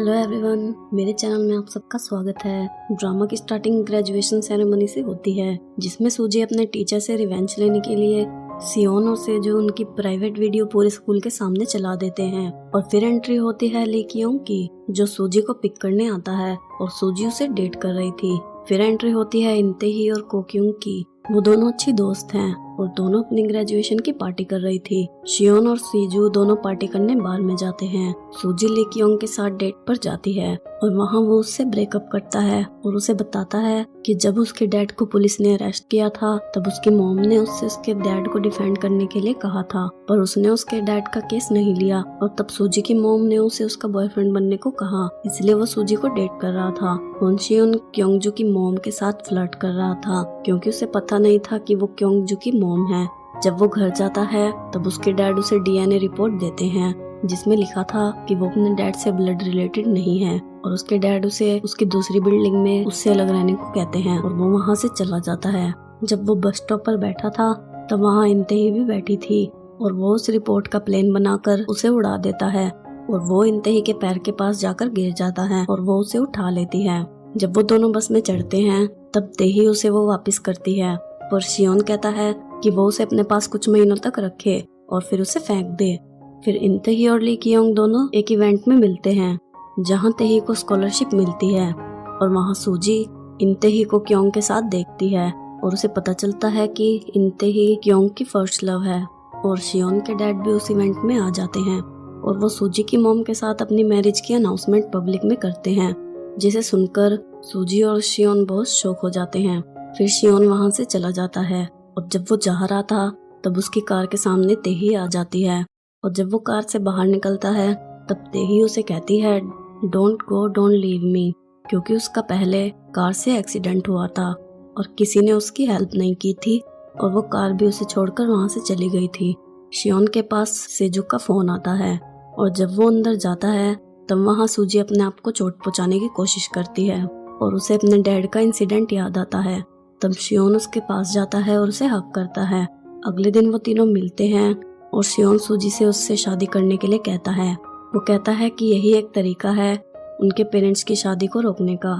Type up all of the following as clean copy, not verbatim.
Hello everyone, मेरे channel में आप सबका स्वागत है। ड्रामा की स्टार्टिंग ग्रेजुएशन सेरेमनी से होती है, जिसमें सूजी अपने टीचर से रिवेंज लेने के लिए सियोन और सेजू उनकी प्राइवेट वीडियो पूरे स्कूल के सामने चला देते हैं। और फिर एंट्री होती है ली क्योंग की, जो सूजी को पिक करने आता है और सूजी उसे डेट कर रही थी। फिर एंट्री होती है इंतेही और कोक्यूंग की। वो दोनों अच्छी दोस्त हैं और दोनों अपनी ग्रेजुएशन की पार्टी कर रही थी। शियोन और सीजू दोनों पार्टी करने बार में जाते हैं। सूजी ली क्योंग के साथ डेट पर जाती है और वहाँ वो उससे ब्रेकअप करता है और उसे बताता है कि जब उसके डैड को पुलिस ने अरेस्ट किया था तब उसकी मॉम ने उससे उसके डैड को डिफेंड करने के लिए कहा था, पर उसने उसके डैड का केस नहीं लिया और तब सूजी की मॉम ने उसे उसका बॉयफ्रेंड बनने को कहा, इसलिए वो सूजी को डेट कर रहा था। होनशियोन क्योंगजू की मॉम के साथ फ्लर्ट कर रहा था क्योंकि उसे पता नहीं था कि वो क्योंगजू की मॉम है। जब वो घर जाता है तब उसके डैड उसे डीएनए रिपोर्ट देते हैं जिसमें लिखा था कि वो अपने डैड से ब्लड रिलेटेड नहीं है और उसके डैड उसे उसकी दूसरी बिल्डिंग में उससे अलग रहने को कहते हैं और वो वहाँ से चला जाता है। जब वो बस स्टॉप पर बैठा था तब वहाँ इंतेही भी बैठी थी और वो उस रिपोर्ट का प्लेन बनाकर उसे उड़ा देता है और वो इंतेही के पैर के पास जाकर गिर जाता है और वो उसे उठा लेती है। जब वो दोनों बस में चढ़ते हैं तब तेही उसे वो वापस करती है, पर शियोन कहता है कि वो उसे अपने पास कुछ महीनों तक रखे और फिर उसे फेंक दे। फिर इंतेही और ली क्योंग दोनों एक इवेंट में मिलते हैं जहां तेही को स्कॉलरशिप मिलती है और वहां सूजी इंतेही को क्योंग के साथ देखती है और उसे पता चलता है कि इंतेही क्योंग की फर्स्ट लव है। और शियोन के डैड भी उस इवेंट में आ जाते हैं और वो सूजी की मॉम के साथ अपनी मैरिज की अनाउंसमेंट पब्लिक में करते हैं, जिसे सुनकर सूजी और शियोन बहुत शॉक हो जाते हैं। फिर शियोन वहां से चला जाता है और जब वो जा रहा था तब उसकी कार के सामने तेही आ जाती है और जब वो कार से बाहर निकलता है तब तेही उसे कहती है don't go don't leave me, क्योंकि उसका पहले कार से एक्सीडेंट हुआ था और किसी ने उसकी हेल्प नहीं की थी और वो कार भी उसे छोड़कर वहां से चली गई थी। शियोन के पास सेजू का फोन आता है और जब वो अंदर जाता है तब वहाँ सूजी अपने आप को चोट पहुंचाने की कोशिश करती है और उसे अपने डैड का इंसिडेंट याद आता है। तब शियोन उसके पास जाता है और उसे हक करता है। अगले दिन वो तीनों मिलते हैं और शियोन सूजी से उससे शादी करने के लिए कहता है। वो कहता है कि यही एक तरीका है उनके पेरेंट्स की शादी को रोकने का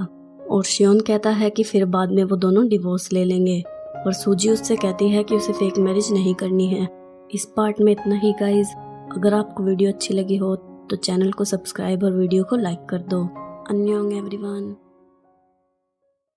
और शियोन कहता है कि फिर बाद में वो दोनों डिवोर्स ले लेंगे, पर सूजी उससे कहती है कि उसे फेक मैरिज नहीं करनी है। इस पार्ट में इतना ही गाइज। अगर आपको वीडियो अच्छी लगी हो तो चैनल को सब्सक्राइब और वीडियो को लाइक कर दो। अन्योंग एवरीवन।